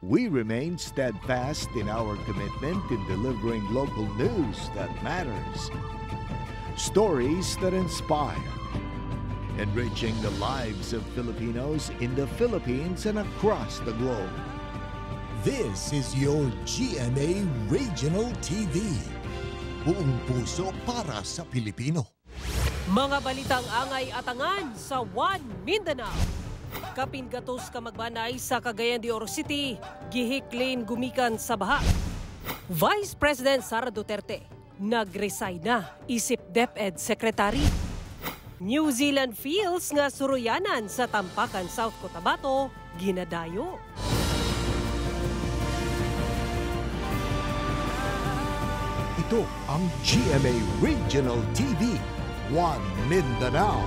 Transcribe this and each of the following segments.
We remain steadfast in our commitment in delivering local news that matters. Stories that inspire. Enriching the lives of Filipinos in the Philippines and across the globe. This is your GMA Regional TV. Buong puso para sa Pilipino. Mga balitang angay atangan sa One Mindanao. Kapingatos ka magbanay sa Cagayan de Oro City, gihiklin gumikan sa baha. Vice President Sara Duterte, nag-resign na isip DepEd Secretary. New Zealand feels nga suruyanan sa Tampakan, South Cotabato, ginadayo. Ito ang GMA Regional TV, One Mindanao.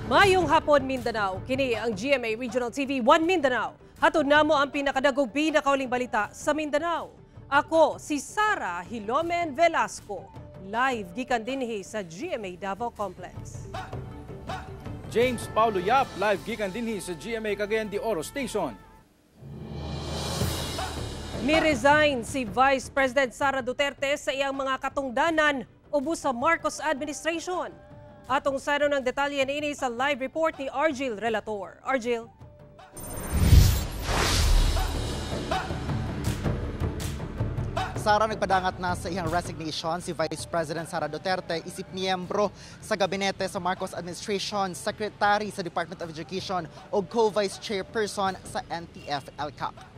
Mayong hapon Mindanao, kini ang GMA Regional TV, One Mindanao. Hatod namo ang pinakadagog pinakauling balita sa Mindanao. Ako si Sara Hilomen Velasco, live gikan dinhi sa GMA Davao Complex. James Paulo Yap, live gikan dinhi sa GMA Cagayan de Oro Station. Mi-resign si Vice President Sara Duterte sa iyang mga katungdanan ubos sa Marcos administration. Atong saro ng detalye niini sa live report ni Argil Relator. Argil. Sara, nagpadangat na sa iyang resignation si Vice President Sara Duterte, isip miyembro sa gabinete sa Marcos Administration, Secretary sa Department of Education o Co-Vice Chairperson sa NTF-ELCAC.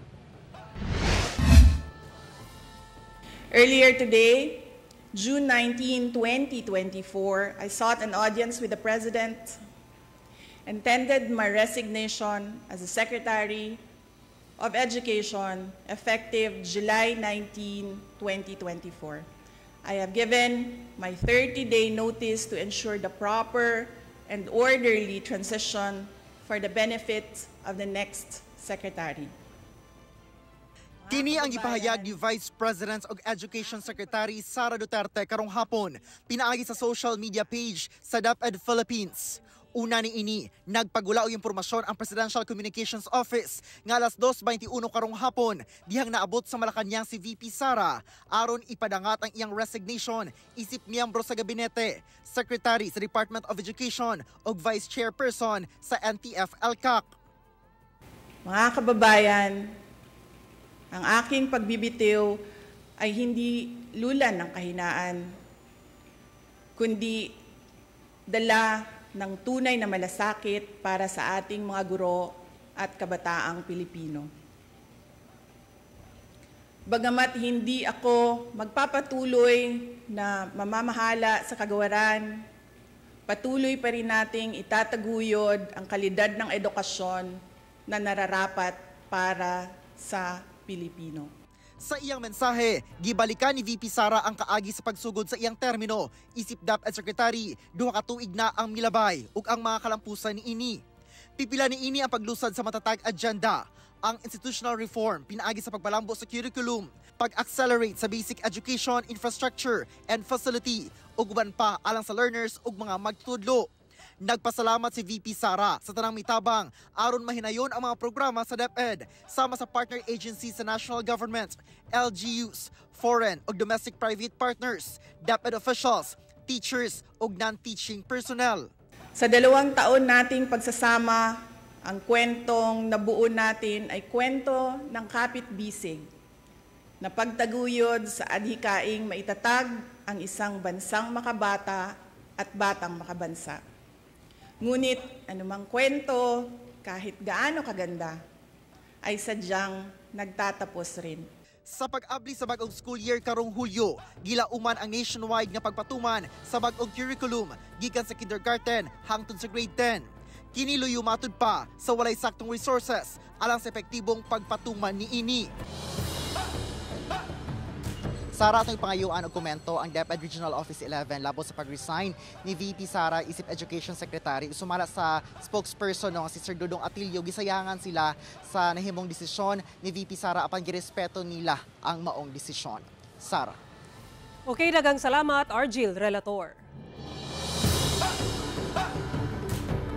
Earlier today, June 19, 2024, I sought an audience with the President and tendered my resignation as the Secretary of Education effective July 19, 2024. I have given my 30-day notice to ensure the proper and orderly transition for the benefit of the next Secretary. Kini ang ipahayag ni Vice President of Education Secretary Sara Duterte karong hapon, pinaagi sa social media page sa DepEd Philippines. Una ni ini, nagpagula og impormasyon ang Presidential Communications Office nga alas 2:21 karong hapon, dihang naabot sa Malacañang si VP Sara aron ipadangat ang iyang resignation isip miyembro sa gabinete, Secretary sa Department of Education ug Vice Chairperson sa NTF-ELCAC. Mga kababayan, ang aking pagbibitiw ay hindi lulan ng kahinaan, kundi dala ng tunay na malasakit para sa ating mga guro at kabataang Pilipino. Bagamat hindi ako magpapatuloy na mamamahala sa kagawaran, patuloy pa rin nating itataguyod ang kalidad ng edukasyon na nararapat para sa Pilipino. Sa iyang mensahe, gibalikan ni VP Sara ang kaagi sa pagsugod sa iyang termino. Isip DepEd Secretary, duha ka tuig na ang milabay ug ang mga kalampusan ni ini. Pipila ni ini ang paglusad sa matatag agenda, ang institutional reform pinaagi sa pagpalambo sa curriculum, pag-accelerate sa basic education infrastructure and facility ug uban pa alang sa learners ug mga magtutudlo. Nagpasalamat si VP Sara sa tanang mitabang aron mahinayon ang mga programa sa DepEd sama sa partner agencies sa national government, LGUs, foreign o domestic private partners, DepEd officials, teachers o non-teaching personnel. Sa 2 taon nating pagsasama, ang kwentong nabuo natin ay kwento ng kapit-bisig na pagtaguyod sa adhikaing maitatag ang isang bansang makabata at batang makabansa. Ngunit anumang kwento, kahit gaano kaganda, ay sadyang nagtatapos rin. Sa pag-abli sa bag-ong school year karong Hulyo, gilauman ang nationwide nga pagpatuman sa bag-ong curriculum gikan sa kindergarten hangtod sa grade 10. Kini luyo matud pa sa walay saktong resources alang sa epektibong pagpatuman ni ini. Sara, atong pangayuan og komento ang DepEd Regional Office 11 labot sa pag-resign ni VP Sara isip Education Secretary. Sumala sa spokesperson no, si Sir Dudong Atilio, gisayangan sila sa nahimong desisyon ni VP Sara apan girespeto nila ang maong desisyon. Sara. Okay, daghang salamat Argil Relator.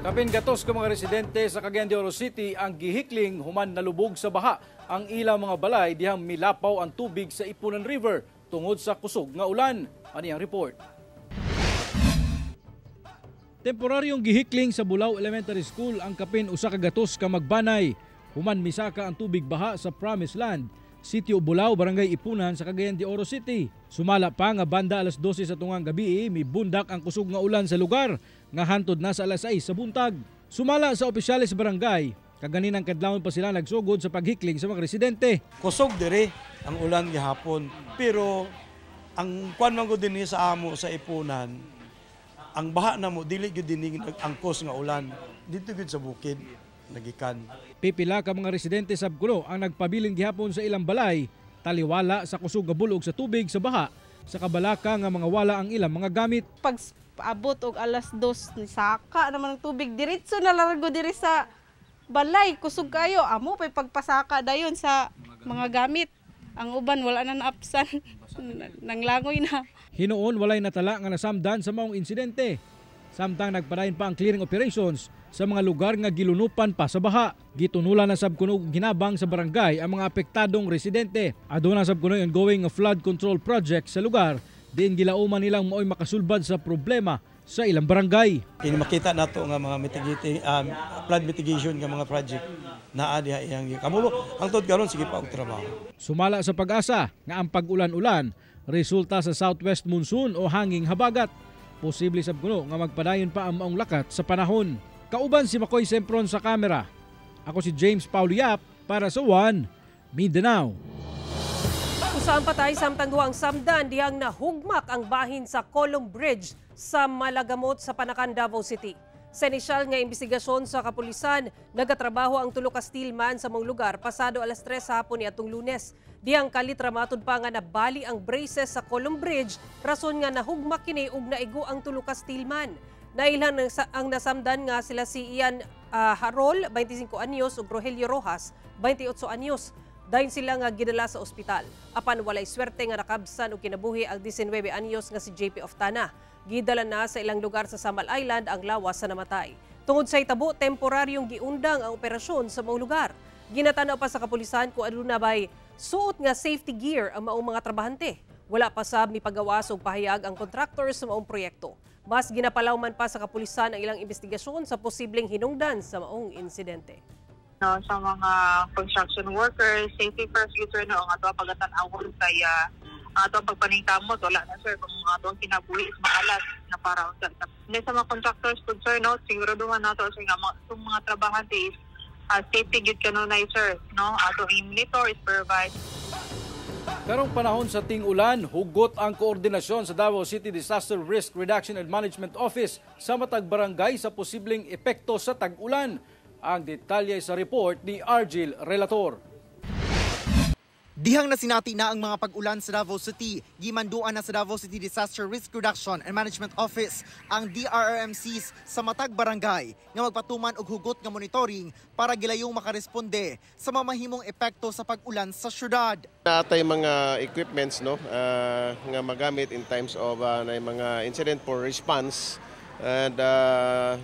Kapin gatos ka mga residente sa Cagayan de Oro City ang gihikling human nalubog sa baha ang ilang mga balay dihang milapaw ang tubig sa Ipunan River tungod sa kusog nga ulan. Ani ang report. Temporaryong gihikling sa Bulao Elementary School ang kapin usa ka gatos ka magbanay. Human misaka ang tubig baha sa Promised Land, Sitio Bulao, Barangay Ipunan sa Cagayan de Oro City. Sumala pa nga banda alas 12 sa tungang gabi, may bundak ang kusog nga ulan sa lugar nga hantod na sa alas 6 sa buntag. Sumala sa opisyales sa barangay, kaganinang kadlawon pa sila nagsugod sa paghikling sa mga residente. Kusog dire ang ulan gihapon, pero ang kuan man gud dinhi sa amo sa Ipunan, ang baha na mo dili gyud dinhi angkos nga ulan dito gyud sa bukid nagikan. Pipila ka mga residente sa Kulo ang nagpabiling gihapon sa ilang balay, taliwala sa kusog nga bulog sa tubig sa baha, sa kabalaka nga mga wala ang ilang mga gamit. Pag abot og alas 2 ni saka naman ng tubig diretso na largo diri sa balay, kusog kayo. Amo pay pagpasaka dayon sa mga gamit. Ang uban wala na naapsan. Nanglangoy na. Hinuon walay natala nga nasamdan sa maong insidente. Samtang nagpadayon pa ang clearing operations sa mga lugar nga gilunupan pa sa baha. Gitunulan na sabkunog ginabang sa barangay ang mga apektadong residente. Aduna sabkunog ongoing flood control project sa lugar diin gilauman nilang maoy makasulbad sa problema sa ilang barangay. Kini makita nato nga mga flood mitigation nga mga project naa diha iyang kamulo hangtod karon sige pa og trabaho. Sumala sa pag-asa nga ang pag-ulan-ulan resulta sa southwest monsoon o hanging habagat. Posible sabkuno nga magpadayon pa ang maong lakat sa panahon. Kauban si Makoy Sempron sa kamera. Ako si James Paulo Yap para sa One Mindanao. Usaan patay samtang duwang samdan dihang nahugmak ang bahin sa Column Bridge sa Malagamot sa Panakan, Davao City. Sa inisyal nga imbestigasyon sa kapulisan, nagatrabaho ang tulo ka steelman sa mong lugar pasado alas 3 sa hapon niadtong Lunes. Dihang kalitramatod pa nga nabali ang braces sa Column Bridge, rason nga nahugmak kini ug naigo ang tulo ka steelman. Nailan ang nasamdan nga sila si Ian Harol, 25 anyos, ug Rogelio Rojas, 28 anyos. Dayon sila nga gidala sa ospital. Apan walay swerte nga nakabsan og kinabuhi ang 19 anyos nga si JP Oftana. Gidala na sa ilang lugar sa Samal Island ang lawas sa namatay. Tungod sa itabo, temporaryong giundang ang operasyon sa mga lugar. Ginatanaw pa sa kapulisan kung ano na ba'y suot nga safety gear ang maong mga trabahante. Wala pa sab ni pagawas og pahayag ang contractors sa maong proyekto. Mas ginapalaw man pa sa kapulisan ang ilang investigasyon sa posibleng hinungdan sa maong insidente. No, sa mga construction workers, safety first user no, ang ato pagatan-awon kay ato pagpaningkamot wala na sir kung ato ang kinabuhi is maalas na para sa mga contractors pud sir no, siguro duman nato sa mga trabahante is safety gid kanunay sir no, ato monitor is provide. Karong panahon sa ting-ulan, hugot ang koordinasyon sa Davao City Disaster Risk Reduction and Management Office sa matag barangay sa posibleng epekto sa tag-ulan. Ang detalye sa report ni Argil Relator. Dihang nasinati na ang mga pag-ulan sa Davao City, gimanduan na sa Davao City Disaster Risk Reduction and Management Office ang DRRMCs sa matag barangay nga magpatuman og hugot nga monitoring para gilayong makaresponde sa mamahimong epekto sa pag-ulan sa syudad. Natay mga equipments no nga magamit in times of mga incident for response. And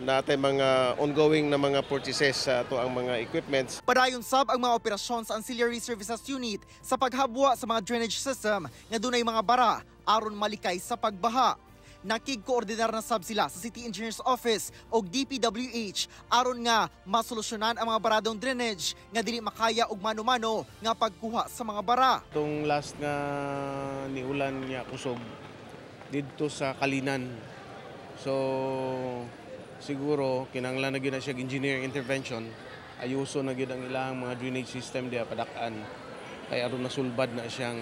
natay mga ongoing na mga purchases sa ato ang mga equipments. Padayon sab ang mga operasyon sa Ancillary Services Unit sa paghabwa sa mga drainage system nga dunay mga bara aron malikay sa pagbaha. Nakig-koordinar na sab sila sa City Engineers Office o DPWH aron nga masolusyonan ang mga baradong drainage nga dili makaya og mano-mano nga pagkuha sa mga bara. Itong last nga niulan nga kusog dito sa Kalinan. So, siguro, kinanglan na gyud na siya engineering intervention, ayuso na gyud ang ilang mga drainage system diya padakaan, kaya aron nasulbad na siyang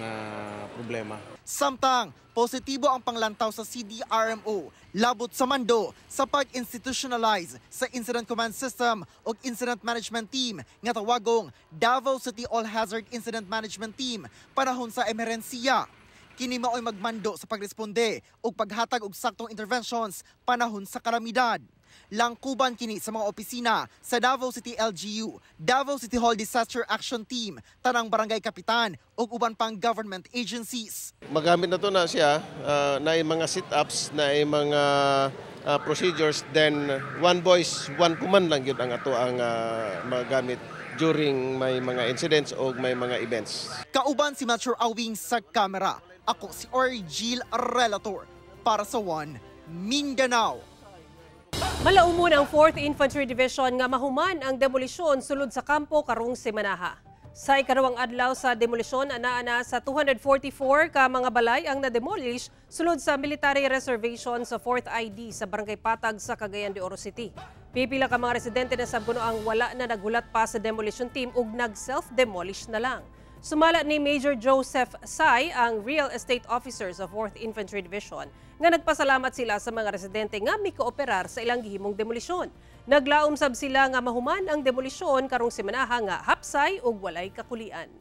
problema. Samtang, positibo ang panglantaw sa CDRMO, labot sa mando sa pag-institutionalize sa Incident Command System o Incident Management Team nga tawagong Davao City All Hazard Incident Management Team panahon sa emerhensiya. Kini mao'y magmando sa pagresponde o paghatag og saktong interventions panahon sa kalamidad. Langkuban kini sa mga opisina sa Davao City LGU, Davao City Hall Disaster Action Team, tanang barangay kapitan ug uban pang government agencies. Magamit na to na siya na mga sit-ups, na mga procedures, then one voice, one command lang yun ang ato ang magamit during may mga incidents o may mga events. Kauban si Metro Awing sa kamera. Ako si Orgil Relator para sa One Mindanao. Malaumo ang 4th Infantry Division nga mahuman ang demolisyon sulod sa kampo karong semanaha. Sa ikaduhang adlaw sa demolisyon, anaa sa 244 ka mga balay ang na-demolish sulod sa military reservation sa 4th ID sa Barangay Patag sa Cagayan de Oro City. Pipila ka mga residente na sabguno ang wala na nagulat pa sa demolition team ug nag-self-demolish na lang. Sumala ni Major Joseph Sai, ang real estate officer sa 4th Infantry Division, nga nagpasalamat sila sa mga residente nga mikooperar sa ilang gihimong demolisyon. Naglaom sab sila nga mahuman ang demolisyon karong semanaha nga hapsay ug walay kakulian.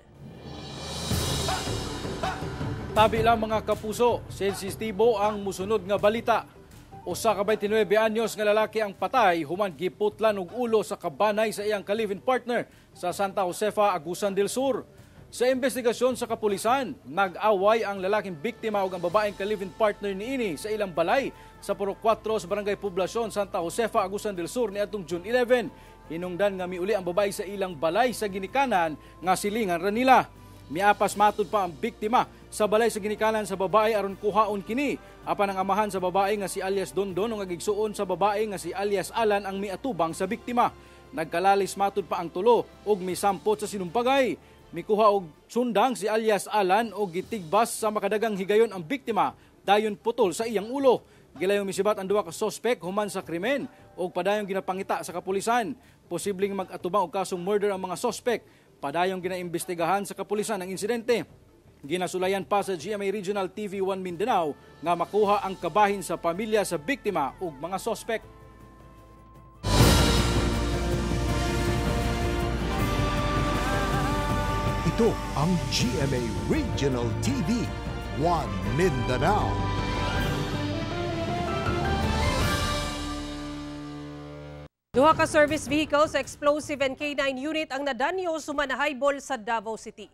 Tabi lang mga kapuso, sensitibo ang musunod nga balita. Usa ka 29 anyos nga lalaki ang patay human giputlan og ulo sa kabanay sa iyang ka-live-in partner sa Santa Josefa, Agusan del Sur. Sa investigasyon sa kapulisan, nag-away ang lalaking biktima ug ang babaeng ka-live-in partner niini sa ilang balay sa Purok 4 sa Barangay Poblasyon, Santa Josefa, Agusan del Sur niadtong June 11. Hinungdan nga miuli ang babae sa ilang balay sa ginikanan nga silingan ra nila. Miapas matud pa ang biktima sa balay sa ginikanan sa babae aron kuhaon kini. Apan ang amahan sa babae nga si alias Dondon ug agigsuon sa babae nga si alias Alan ang miatubang sa biktima. Nagkalalis matud pa ang tulo ug misampot sa sinumpagay. Mikuha og sundang si alias Alan o gitigbas sa makadagang higayon ang biktima dayon putol sa iyang ulo. Gilayong misibat ang duha ka sospek human sa krimen o padayong ginapangita sa kapulisan. Posibleng mag-atubang og kasong murder ang mga sospek. Padayong ginaimbestigahan sa kapulisan ang insidente. Ginasulayan pa sa GMA Regional TV 1 Mindanao nga makuha ang kabahin sa pamilya sa biktima ug mga sospek. Ito ang GMA Regional TV 1 Mindanao. Duha ka service vehicle sa explosive and K9 unit ang nadanyo suman na highball sa Davao City.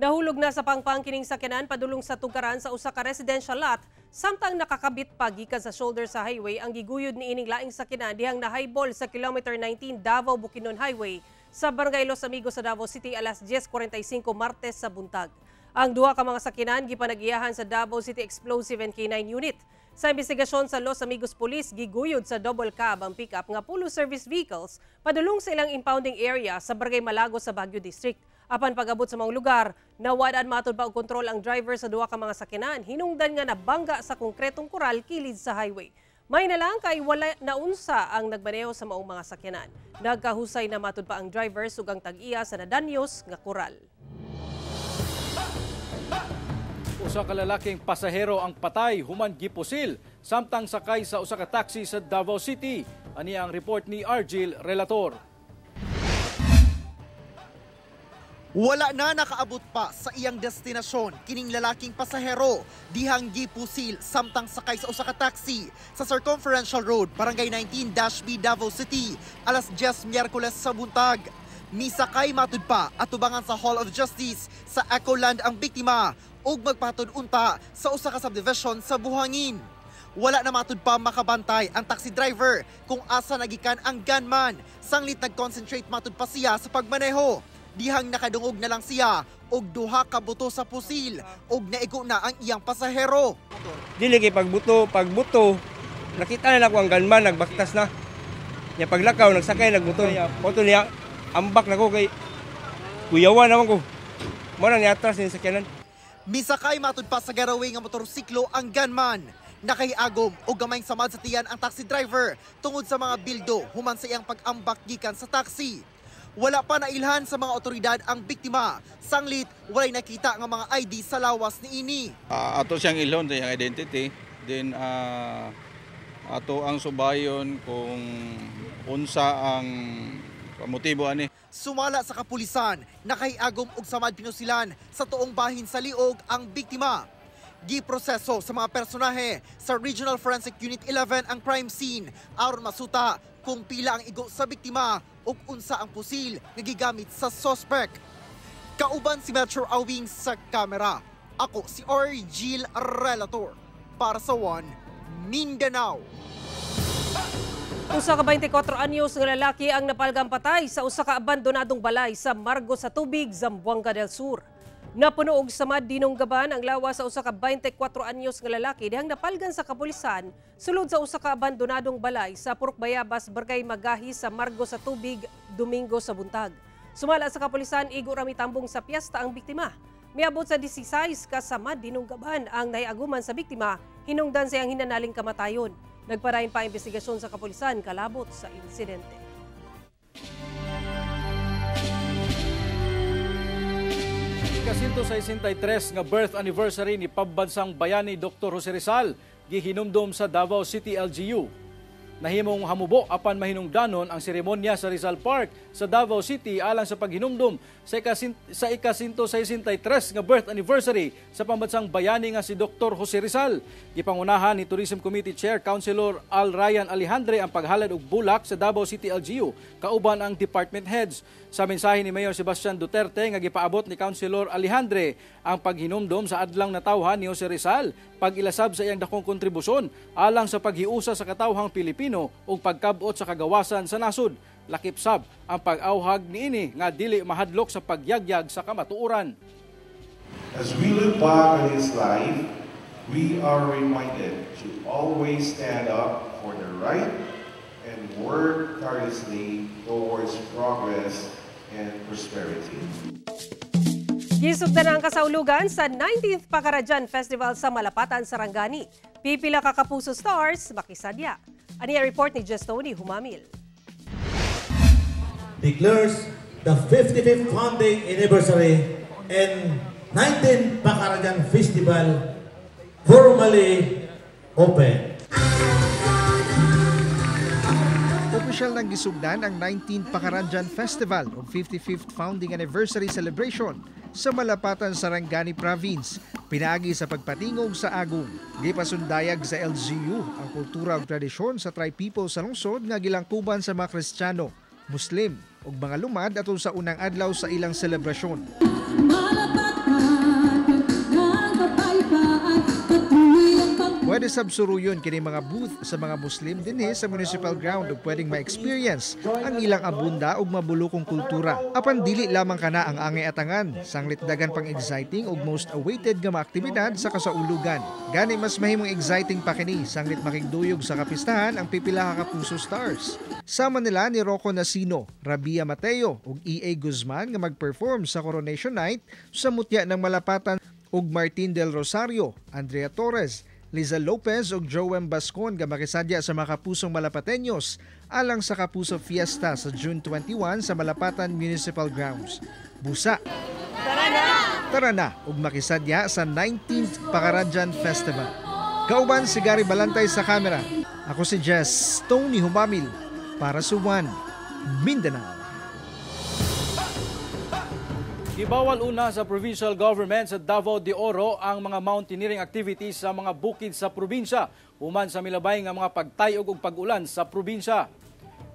Nahulog na sa pangpang kining sakyanan padulong sa tugaran sa usa ka residential lot samtang nakakabit pa gikan sa shoulder sa highway ang giguyod ni ining laing sakyanan dihang na highball sa kilometer 19 Davao Bukidnon Highway sa Barangay Los Amigos sa Davao City alas 10:45 Martes sa buntag. Ang duha ka mga sakyanan gipanag-iyahan sa Davao City Explosive and K9 Unit. Sa investigasyon sa Los Amigos Police, giguyod sa double cab ang pickup nga pulo service vehicles padulong sa ilang impounding area sa Barangay Malago sa Baguio District. Apan pag-abot sa mga lugar, nawadaan matud pa og kontrol ang driver sa duha ka mga sakyanan. Hinungdan nga nabangga sa konkretong koral kilid sa highway. May na lang kay wala naunsa ang nagmaneho sa maong mga sakyanan. Nagkahusay na matud pa ang driver sugang tag-iya sa nadanyos nga koral. Usa ka lalaking pasahero ang patay human gipusil samtang sakay sa usa ka taxi sa Davao City. Ani ang report ni Argil Relator. Wala na nakaabot pa sa iyang destinasyon kining lalaking pasahero dihang gipusil samtang sakay sa usa ka taxi sa Circumferential Road, Barangay 19-B, Davao City, alas 10 Miyerkules sa buntag. Misakay matud pa at tubangan sa Hall of Justice sa Ecoland ang biktima ug magpatud unta sa usa ka subdivision sa Buhangin. Wala na matud pa makabantay ang taxi driver kung asa nagikan ang gunman. Sanglit nag-concentrate matud pa siya sa pagmaneho. Dihang nakadungog na lang siya og duha ka buto sa pusil og naigo na ang iyang pasahero. Dili kay pagbuto, nakita na ako ang gunman nagbaktas na. Nya paglakaw nagsakay nagbuto. Moto niya ambak na ko kay kuyawan naman ko. Mo na niatras ni sakyanan. Misakay matud pa sa garaway nga motorsiklo ang gunman. Nakahiagom og gamayng samad sa tiyan ang taxi driver tungod sa mga bildo human sa iyang pag-ambak gikan sa taxi. Wala pa nailhan sa mga otoridad ang biktima. Sanglit, walay nakita nga mga ID sa lawas ni ini. Ato siyang ilhon sa iyang identity. Then ato ang subayon kung unsa ang motibo ani. Sumala sa kapulisan, nakahiagom og samad pinusilan sa tuong bahin sa liog ang biktima. Giproseso sa mga personahe sa Regional Forensic Unit 11 ang crime scene aron masuta kung pila ang igo sa biktima ug unsa ang pusil nga gigamit sa suspect. Kauban si Metro Awing sa kamera. Ako si Orgil Relator para sa One Mindanao. Usa ka 24 anyos nga lalaki ang napalgang patay sa usa ka abandonadong balay sa Margo sa Tubig, Zamboanga del Sur. Napuno og samad dinunggaban ang lawas sa usa ka 24 anyos nga lalaki dihang napalgan sa kapulisan sulod sa usa ka abandonadong balay sa Purok Bayabas, Barangay Magahi sa Margo sa Tubig, Domingo sa buntag. Sumala sa kapulisan, igo ra mitambong sa piyesta ang biktima. Miabot sa 16 ka samad dinunggaban ang naiaguman sa biktima, hinungdan siyang hinanaling kamatayon. Nagpadayon pa investigasyon sa kapulisan kalabot sa insidente. Ika-163 nga birth anniversary ni pambansang bayani Dr. Jose Rizal gihinumdom sa Davao City LGU. Nahimong hamubo apan mahinungdanon ang seremonya sa Rizal Park sa Davao City alang sa paghinumdom sa ika-163 nga birth anniversary sa pambansang bayani nga si Dr. Jose Rizal. Gipangunahan ni Tourism Committee Chair Councilor Al Ryan Alejandre ang paghalad og bulak sa Davao City LGU kauban ang department heads. Sa mensahe ni Mayor Sebastian Duterte nga gipaabot ni Councilor Alejandre ang paghinumdom sa adlang natawhan ni Jose Rizal, pag-ilasab sa iyang dakong kontribusyon alang sa paghiusa sa katawhang Pilipino ug pagkabot sa kagawasan sa nasod. Lakip sab ang pag-awhag niini nga dili mahadlok sa pagyagyag sa kamatuoran. As we look back on his life, we are reminded to always stand up for the right and work tirelessly towards progress and prosperity. Gisugdan ang kasaulugan sa 19th Pakaradyan Festival sa Malapatan, Sarangani. Pipila ka Kapuso stars makisadya. Ani report ni Justoni Humamil. Declares the 55th founding anniversary and 19th Pakaradyan Festival formally open. Opisyal nang gisugdan ang 19th Pakaradyan Festival o 55th Founding Anniversary Celebration sa Malapatan, Sarangani Province, pinaagi sa pagpatingog sa agong. Gipasundayag sa LGU ang kultura ug tradisyon sa tribe people sa lungsod nga gilangkuban sa mga Kristiyano, Muslim ug mga lumad atol sa unang adlaw sa ilang selebrasyon. Pwede sabsuruyon kini mga booth sa mga Muslim dinhi sa municipal ground ug pwedeng ma-experience ang ilang abunda ug mabulokong kultura. Apan dili lamang kana ang angay atangan, sanglit dagan pang exciting ug most awaited nga mga aktibidad sa kasaulugan. Gani mas mahimong exciting pa kini sanglit makigduyog sa kapistahan ang pipila ka Kapuso stars. Sama nila ni Rocco Nasino, Rabia Mateo ug E.A. Guzman nga mag-perform sa Coronation Night sa Mutya ng Malapatan ug Martin Del Rosario, Andrea Torres, Liza Lopez ug Joem Bascon nga makisadya sa mga Kapusong Malapateños alang sa Kapuso Fiesta sa June 21 sa Malapatan Municipal Grounds. Busa! Tara na ug makisadya sa 19th Pakaradyan Festival. Kauban si Gary Balantay sa kamera. Ako si Jess Tony Humamil para sa One Mindanao. Gibawal una sa provincial government sa Davao de Oro ang mga mountaineering activities sa mga bukid sa probinsya human sa milabay nga mga pagtayog ug pag-ulan sa probinsya.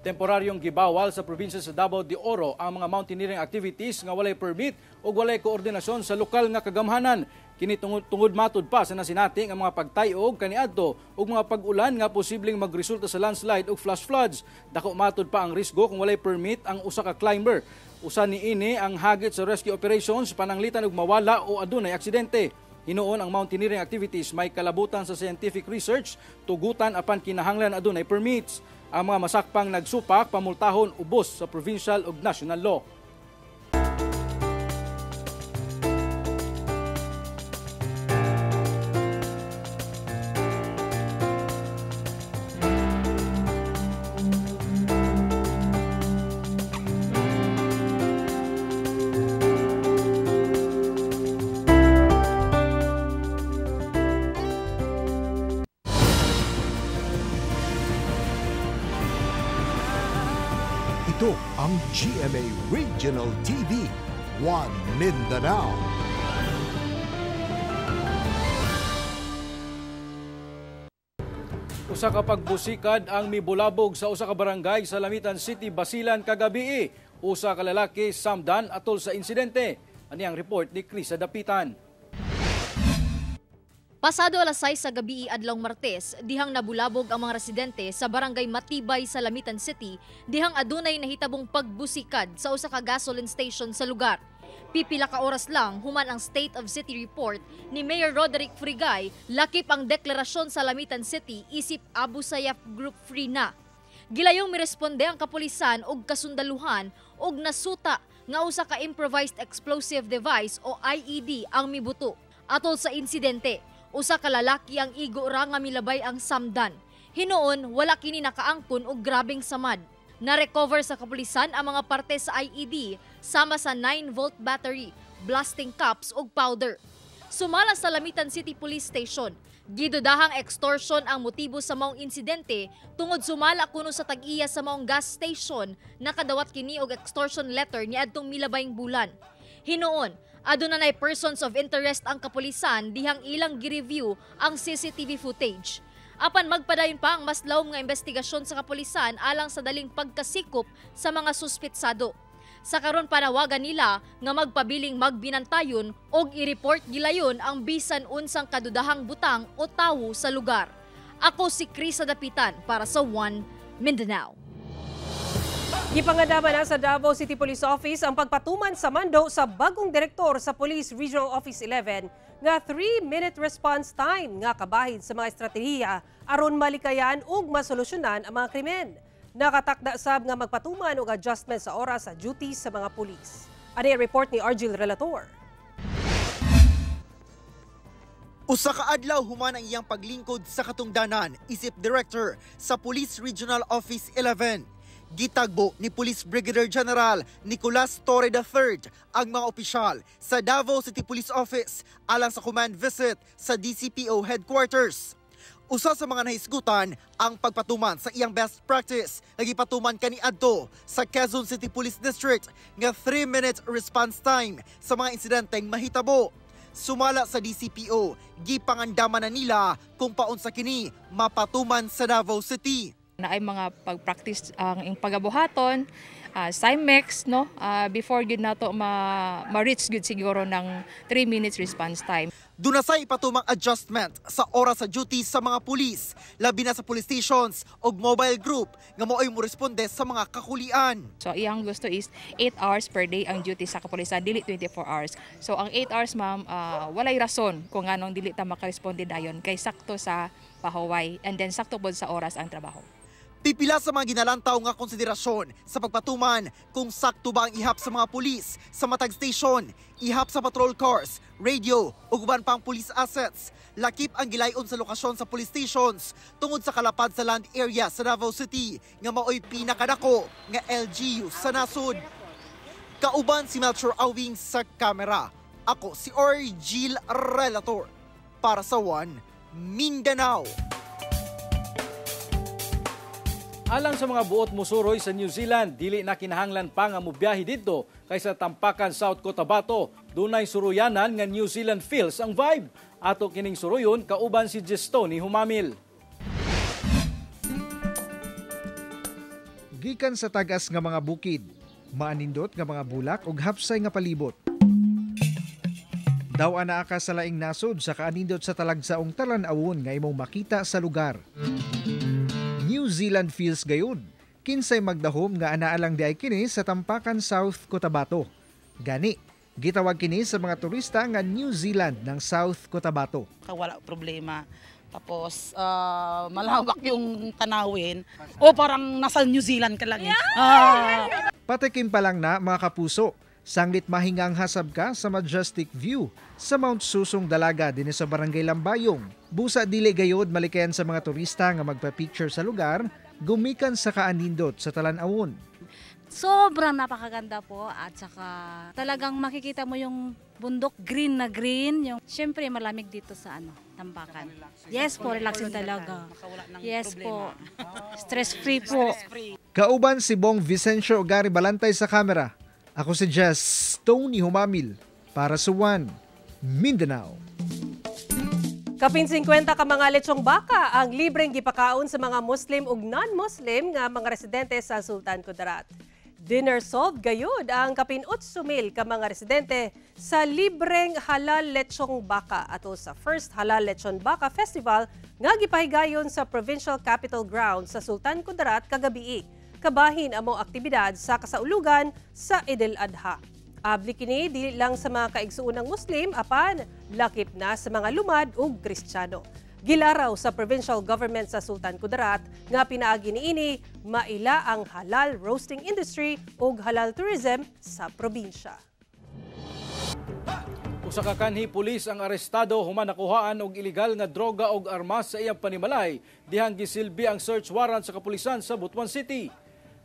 Temporaryong gibawal sa probinsya sa Davao de Oro ang mga mountaineering activities nga walay permit ug walay koordinasyon sa lokal nga kagamhanan. Kini tungod matud pa sa nasinati nga mga pagtayog kaniadto ug mga pag-ulan nga posibleng magresulta sa landslide ug flash floods. Dako matud pa ang risgo kung walay permit ang usa ka climber. Usa niini ang hagit sa rescue operations pananglitan og mawala o adunay aksidente. Hinuon ang mountaineering activities may kalabutan sa scientific research, tugutan apan kinahanglan adunay permits. Ang mga masakpang nagsupak pamultahon ubos sa provincial ug national law. Ito ang GMA Regional TV, One Mindanao. Usa ka pagbusikad ang mibulabog sa usa ka barangay sa Lamitan City, Basilan kagabi. Usa ka lalaki samdan atol sa insidente. Ani ang report ni Krisa Dapitan. Pasado alas 6 sa gabi adlong Martes, dihang nabulabog ang mga residente sa barangay Matibay sa Lamitan City, dihang adunay nahitabong pagbusikad sa usa ka gasoline station sa lugar. Pipila ka oras lang human ang State of City report ni Mayor Roderick Frigay, lakip ang deklarasyon sa Lamitan City isip Abu Sayyaf Group free na. Gilayong miresponde ang kapulisan og kasundaluhan og nasuta nga usa ka improvised explosive device o IED ang mibuto. Atol sa insidente, usa ka lalaki ang igo ra nga milabay ang samdan. Hinuon wala kini nakaangkon og grabeng samad. Na-recover sa kapulisan ang mga parte sa IED sama sa 9-volt battery, blasting caps ug powder. Sumala sa Lamitan City Police Station, gidudahang extortion ang motibo sa maong insidente tungod sumala kuno sa tag-iya sa maong gas station nakadawat kini og extortion letter niadtong milabayng bulan. Hinuon, adunay persons of interest ang kapulisan dihang ilang gi-review ang CCTV footage. Apan magpadayon pa ang mas lawom nga investigasyon sa kapulisan alang sa daling pagkasikop sa mga suspitsado. Sa karon panawagan nila nga magpabiling magbinantayon og i-report gilayon ang bisan unsang kadudahang butang o tawo sa lugar. Ako si Krisa Dapitan para sa One Mindanao. Gipangadaman na sa Davao City Police Office ang pagpatuman sa mando sa bagong direktor sa Police Regional Office 11 nga 3-minute response time nga kabahid sa mga estratehiya aron malikayan ug masolusyonan ang mga krimen. Nakatakda sab nga magpatuman og adjustment sa oras sa duty sa mga pulis. Ani ang report ni Argil Relator. Usa ka adlaw human ang iyang paglingkod sa katungdanan, isip director sa Police Regional Office 11. Gitagbo ni Police Brigadier General Nicolas Torre III ang mga opisyal sa Davao City Police Office alang sa command visit sa DCPO headquarters. Usa sa mga nahisgutan ang pagpatuman sa iyang best practice nga gipatuman kaniadto sa Quezon City Police District nga 3-minute response time sa mga insidenteng mahitabo. Sumala sa DCPO, gipangandaman na nila kung paunsa kini mapatuman sa Davao City. Na ay mga pag-practice ang pagabuhaton, Cymex, no? Before gid nato ma-reach gud siguro ng 3 minutes response time. Duna sa ipatumang adjustment sa oras sa duty sa mga pulis, labi na sa police stations o mobile group nga mo'y mo responde sa mga kakulian. So iyang gusto is 8 hours per day ang duty sa kapulisan, dili 24 hours. So ang 8 hours ma'am, walay rason kung anong dili ta makaresponde dayon kay sakto sa pahaway and then sakto pod sa oras ang trabaho. Pipila sa mga ginalantaw nga konsiderasyon sa pagpatuman kung sakto ba ang ihap sa mga pulis sa matag station, ihap sa patrol cars, radio ug uban pang police assets. Lakip ang gilayon sa lokasyon sa police stations tungod sa kalapad sa land area sa Davao City nga maoy pinakadako nga LGU sa nasod. Kauban si Melchor Awing sa kamera. Ako si Argil Relator para sa One Mindanao. Alang sa mga buot musuroy sa New Zealand, dili na kinahanglan pa nga mobiyahe didto kaysa Tampakan, South Cotabato. Dunay suruyanan nga New Zealand feels ang vibe. Ato kining suruyon kauban si Gestoni Humamil. Gikan sa tagas nga mga bukid, maanindot nga mga bulak ug hapsay nga palibot. Daw ana ka sa laing nasod sa kaanindot sa talagsaong talan-awon nga imong makita sa lugar. New Zealand feels gayon. Kinsay magdahom nga anaalang di ay kini sa Tampakan, South Cotabato. Gani, gitawag kini sa mga turista nga New Zealand ng South Cotabato. Wala problema. Tapos malawak yung tanawin. O parang nasa New Zealand ka lang. Patikim pa lang na mga kapuso. Sanglit mahingang hasab ka sa majestic view sa Mount Susong Dalaga din sa Barangay Lambayong. Busa dili gayod malikayan sa mga turista nga magpa-picture sa lugar, gumikan sa kaanindot sa Talan-Awon. Sobrang napakaganda po at saka talagang makikita mo yung bundok green na green. Siyempre malamig dito sa Tampakan. Yes po, relaxing talaga. Yes po, stress-free po. Kauban si Bong Vicencio Ogari Balantay sa kamera. Ako si Jess Tony Humamil para sa One Mindanao. Kapin 50 ka mga lechong baka ang libreng gipakaon sa mga Muslim ug non-Muslim nga mga residente sa Sultan Kudarat. Dinner solved gayud ang kapin 8,000 ka mga residente sa libreng halal lechong baka ato sa first Halal Lechon Baka Festival nga gipahigayon sa Provincial Capital Grounds sa Sultan Kudarat kagabi. Kabahin among aktibidad sa kasaulugan sa Eid al-Adha. Abli kini dili lang sa mga kaigsuunang Muslim apan lakip na sa mga lumad ug Kristiyano. Gilaraw sa provincial government sa Sultan Kudarat nga pinaagi niini maila ang halal roasting industry ug halal tourism sa probinsya. Usa ka kanhi pulis ang arestado human nakuhaan og illegal nga droga ug armas sa iyang panimalay dihang gisilbi ang search warrant sa kapulisan sa Butuan City.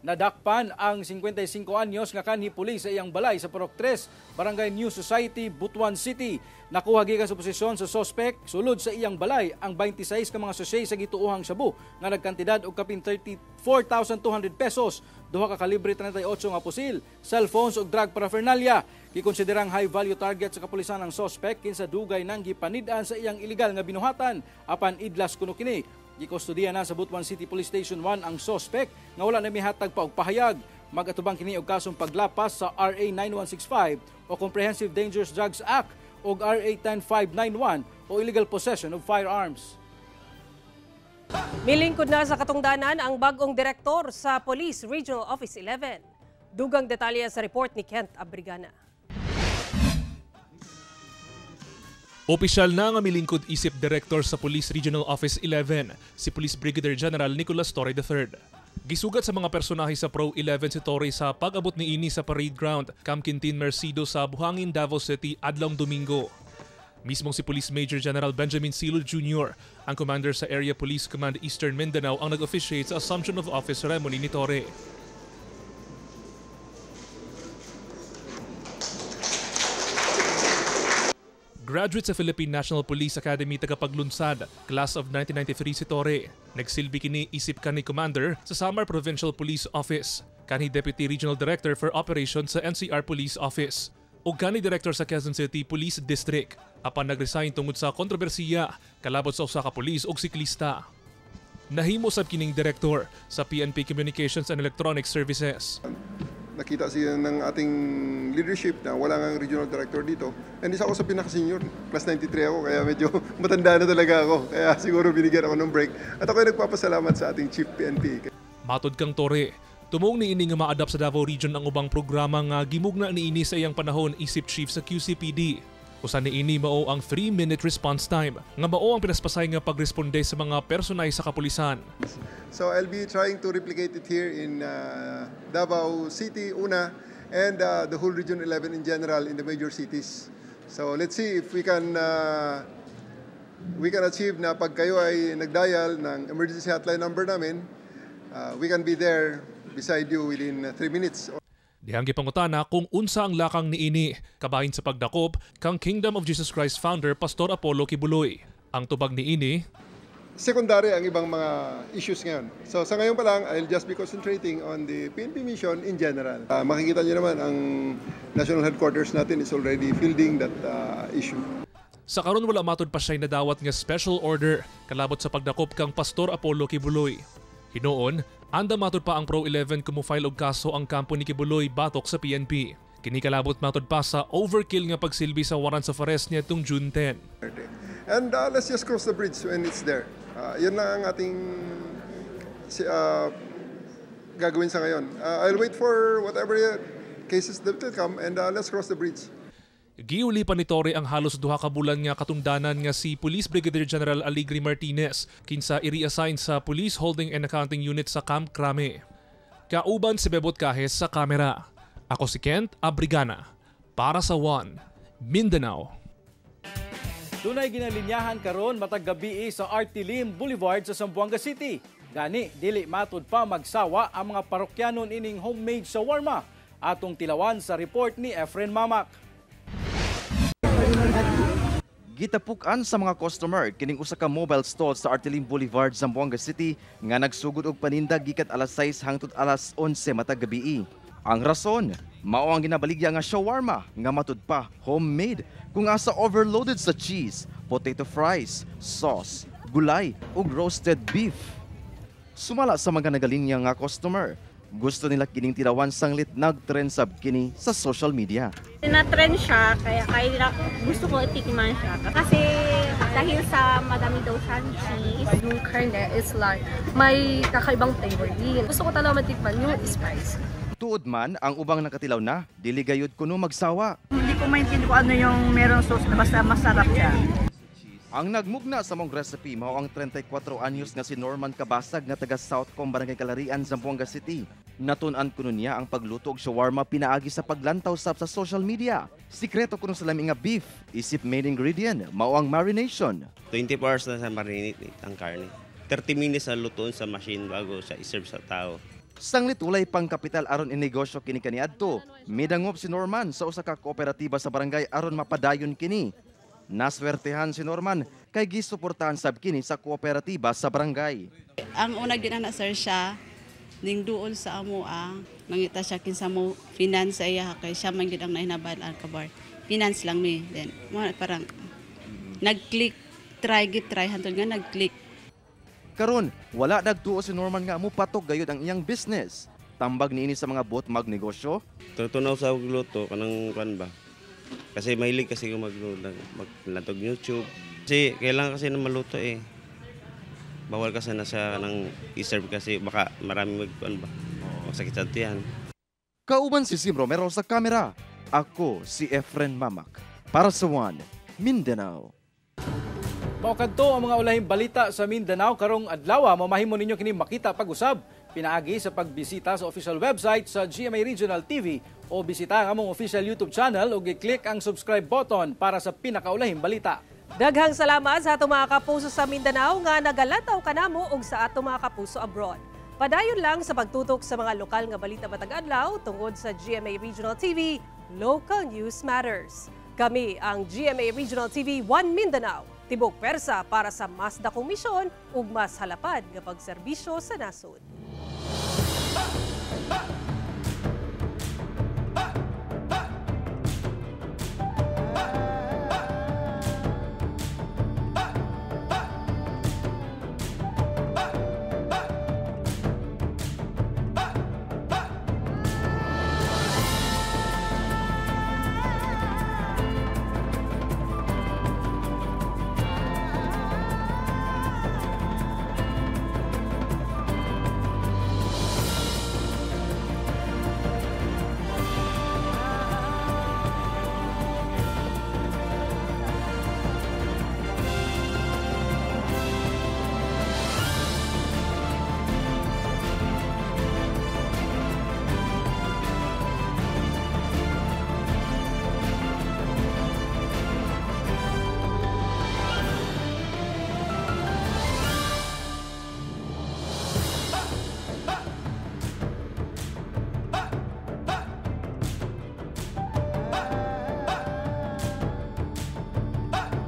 Nadakpan ang 55 anyos nga kanhi pulis sa iyang balay sa Purok 3, Barangay New Society, Butuan City. Nakuha gikan sa posisyon sa suspect sulod sa iyang balay ang 26 ka mga sachet sa gituohang shabu nga nagkantidad og kapin 34,200 pesos, duha ka kalibre 38 nga pusil, cellphones ug drug paraphernalia. Gikonsiderang high value target sa kapulisan ang suspect kinsa dugay nang gipanid-an sa iyang illegal nga binuhatan apan idlas kuno kini. Gikustudiya na sa Butuan City Police Station 1 ang suspect nga wala na mihatag pa og pahayag. Magatubang kini og kasong paglapas sa RA 9165 o Comprehensive Dangerous Drugs Act o RA 10591 o illegal possession of firearms. Milingkod na sa katungdanan ang bagong direktor sa Police Regional Office 11. Dugang detalye sa report ni Kent Abrigana. Opisyal na nga milingkod isip Director sa Police Regional Office 11, si Police Brigadier General Nicolas Torre III. Gisugat sa mga personahe sa Pro 11 si Torre sa pag-abot ni ini sa parade ground, Camp Quintin Mercido sa Buhangin, Davao City, adlong Domingo. Mismong si Police Major General Benjamin Silo Jr., ang commander sa Area Police Command Eastern Mindanao, ang nag-officiate sa Assumption of Office ceremony ni Torre. Graduate sa Philippine National Police Academy tagapaglunsad, class of 1993 si Torre. Nagsilbi kini isip kanhi commander sa Samar Provincial Police Office, kanhi Deputy Regional Director for Operations sa NCR Police Office, ug kanhi Director sa Quezon City Police District, apan nagresign tungod sa kontrobersiya kalabot sa usa ka pulis ug siklista. Nahimo sab kining Director sa PNP Communications and Electronic Services. Nakita siya ng ating leadership na wala nga regional director dito. And isa ako sa pinaka-senior. Class 93 ako, kaya medyo matanda na talaga ako. Kaya siguro binigyan ako ng break. At ako ay nagpapasalamat sa ating Chief PNP. Matod kang Torre, tumong niini nga ma-adapt sa Davao Region ang ubang programa nga gimugna niini sa iyang panahon isip Chief sa QCPD. Usa niini mao ang 3-minute response time nga mao ang pinaspasay nga pagresponde sa mga personay sa kapulisan. So I'll be trying to replicate it here in Davao City, una, and the whole Region 11 in general in the major cities. So let's see if we can achieve na pag kayo ay nagdial ng emergency hotline number namin, we can be there beside you within 3 minutes. Dihang gipangutana kung unsa ang lakang niini, kabahin sa pagdakop kang Kingdom of Jesus Christ founder Pastor Apollo Kibuloy. Ang tubag niini, secondary ang ibang mga issues ngayon. So sa ngayon pa lang, I'll just be concentrating on the PNP mission in general. Makikita niyo naman ang national headquarters natin is already fielding that issue. Sa karon wala matod pa siya nadawat nga special order kalabot sa pagdakop kang Pastor Apollo Kibuloy. Hinoon, anda matod pa ang Pro 11 kumufile og kaso ang kampo ni Kibuloy batok sa PNP. Kini kalabot matod pa sa overkill nga pagsilbi sa warrants of arrest niya tung June 10. And let's just cross the bridge when it's there. Yan lang ang ating gagawin sa ngayon. I'll wait for whatever cases that will come and let's cross the bridge. Giuli pa ni Torre ang halos duha ka bulan nga katungdanan nga si Police Brigadier General Aligre Martinez kinsa i-reassign sa Police Holding and Accounting Unit sa Camp Crame. Kauban si Bebot Kahes sa kamera. Ako si Kent Abrigana para sa One Mindanao. Dunay ginalinyahan karon matag gabi sa Artilim Boulevard sa Zamboanga City. Gani dili matud pa magsawa ang mga parokyanon ining homemade shawarma. Atong tilawan sa report ni Efren Mamak. Gitapukan sa mga customer kining usa ka mobile stall sa Artilim Boulevard, Zamboanga City nga nagsugod og paninda gikan alas 6 hangtod alas 11 matag gabi. Ang rason, mao ang ginabaligya nga shawarma nga matud pa homemade kung asa overloaded sa cheese, potato fries, sauce, gulay ug roasted beef. Sumala sa mga nagalinya nga customer, gusto nila kining tirawan sanglit nag-trend sab kini sa social media. Na-trend siya, kaya gusto ko itikman siya. Kasi dahil sa madami daw siyang cheese, yung karne is like may kakaibang flavor din. Gusto ko talaga matikman yung spice. Tuod man, ang ubang nakatilaw na, dili gayud kuno magsawa. Hindi ko maintindihan kung ano yung merong sauce na basta masarap siya. Ang nagmugna sa mong recipe mao ang 34 anyos nga si Norman Kabasag nga taga South Com Barangay Calarian, Zamboanga City. Natun-an kuno niya ang pagluto og shawarma pinaagi sa paglantaw sab sa social media. Sikreto kuno sa lami nga beef, isip main ingredient mao ang marination. 24 hours na sa marinate ang karne. 30 minutes na lutuon sa machine bago siya i-serve sa tao. Sanglit ulay pang kapital aron inegosyo kini kaniadto. Midangop si Norman sa usa ka kooperatiba sa barangay aron mapadayon kini. Naswertehan si Norman kay gisuportahan sab kini sa kooperatiba sa barangay. Ang unang ginana sir siya ning duol sa amo nangita siya kinsa mo finance iya kay siya man gid ang nahinabal-an kabar. Finance lang mi then parang nag-click try hantod nga nag-click. Karon wala nagtuo si Norman nga mo patok gayud ang iyang business. Tambag niini sa mga bot magnegosyo. Tutunaw sa luto kanang kan ba? Kasi mahilig kasi ko maglatog YouTube. Kasi kailangan kasi na maluto eh. Bawal kasi na siya nang i-serve kasi baka maraming magkuan ba. Masakit sa tiyan. Kauban si Sim Romero sa kamera. Ako si Efren Mamak para sa One Mindanao. Mao kadto ang mga ulahing balita sa Mindanao karong adlaw. Mamahimo ninyo kini makita pag-usab pinaagi sa pagbisita sa official website sa GMA Regional TV o bisita ang among official YouTube channel o i-click ang subscribe button para sa pinakaulahing balita. Daghang salamat sa atong mga kapuso sa Mindanao nga nagalataw kanamo og sa atong mga kapuso abroad. Padayon lang sa pagtutok sa mga lokal nga balita matag adlaw tungod sa GMA Regional TV, Local News Matters. Kami ang GMA Regional TV 1 Mindanao. Tibok persa para sa mas dakong misyon ug mas halapad nga pagserbisyo sa nasod.